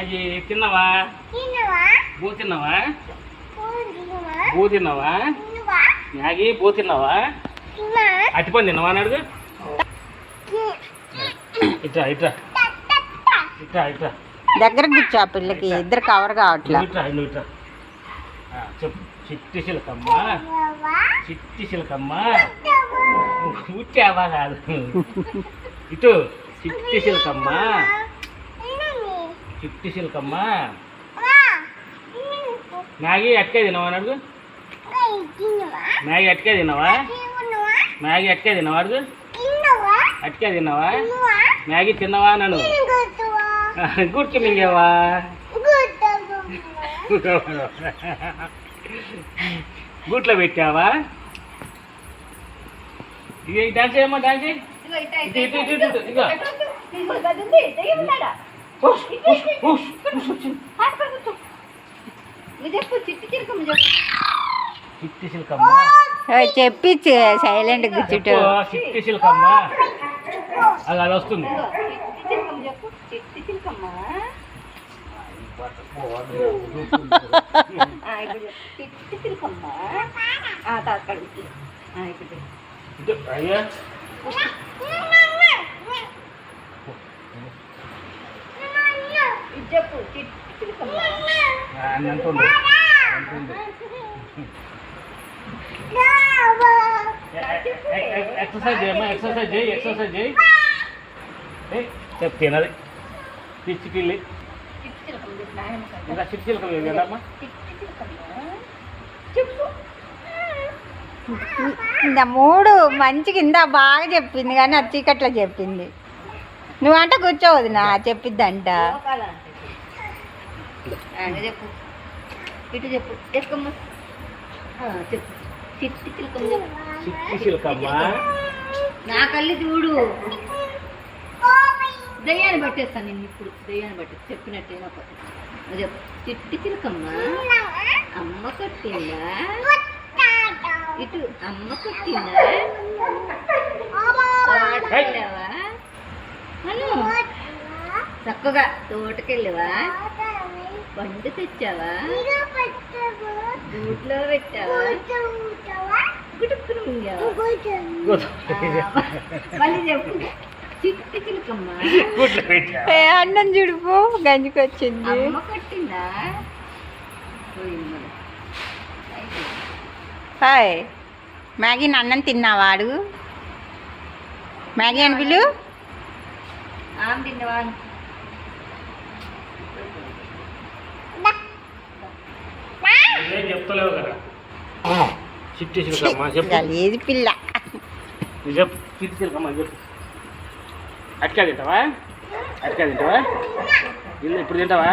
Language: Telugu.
మ్యాగీ తిన్నావా? బూ తిన్నావా? బూ తిన్నావా? మ్యాగీ బూ తిన్నావా? అట్టిపని తిన్నావా అని అడుగు. ఇట్రా ఇట్రా ఇట్రా ఇట్రా దగ్గర కూర్చో. ఆ పిల్లకి ఇద్దరు కవర్ కావట్లా. ఇట్రా ఇట్రా చెప్పు. చిట్టి చిలకమ్మ, చిట్టి చిలకమ్మ. ఉట్టావా కాదు, ఇటు చిట్టి చిలకమ్మ, చిట్టి చిలకమ్మ. మ్యాగీ అట్కే తిన్నావా అని అడుగు. మ్యాగీ అట్కే తిన్నావా? మ్యాగీ అట్కే తిన్నావా అడుగు. అట్కే తిన్నావా? మ్యాగీ తిన్నావా నన్ను గుర్తు మింగేవా? గూట్లో పెట్టావా? ఇక డాన్స్ చేయమ్మా, డాన్స్ చేయి. చిట్టి చిలకమ్మ చెప్పి సైలెంట్ కూర్చుంటు. చిట్టి చిలకమ్మ అది అది వస్తుంది. అయ్యా చెప్పు. ఎక్సర్సైజ్ చేయమ్మా, ఎక్సర్సైజ్ చేయి, ఎక్సర్సైజ్ చేయి. చెప్తేనది పిచ్చి పిల్లి. ఇంకా చిట్టి చిలకమ్మ వెళ్ళమ్మా. ఇంత మూడు మంచిగా ఇందా బాగా చెప్పింది, కానీ అది చీకట్లో చెప్పింది. నువ్వంట కూర్చోవద్దు నా చెప్పిద్దంట. చెప్పు ఇటు చెప్పు. ఎక్కమ్మ చెప్పు. చిట్టి చిలకమ్మ చెప్పు. చిట్టి చిలకమ్మ నా కళ్ళు చూడు. దయ్యాన్ని పట్టేస్తాను నేను ఇప్పుడు. దయ్యాన్ని పట్టేసి చెప్పినట్టేనా చెప్పు. చిట్టి చిలకమ్మ అమ్మ కొట్టిందా? ఇటు అమ్మ కొట్టిందా? తోటకెళ్ళావా? హలో చక్కగా తోటకెళ్ళావా? పండు తెచ్చావా? గూట్లో పెట్టావా? గుటుక్కును మింగావా? మళ్ళీ చెప్పు. చిట్టి చిలకమ్మ అన్నం చూడుపు గంజికొచ్చింది. అమ్మ కొట్టిందా? హాయ్ మ్యాగీ అన్నం తిన్నావా? అడుగు. మ్యాగీ అని పిలు. తిన్నావా? చెప్తలేవు కదా. చిట్టి చిలకమ్మ చెప్పు. ఏది పిల్ల చెప్పు. చిట్టి చిలకమ్మ చెప్పు. అట్కా తింటావా? అట్కా తింటావా? ఇప్పుడు తింటావా?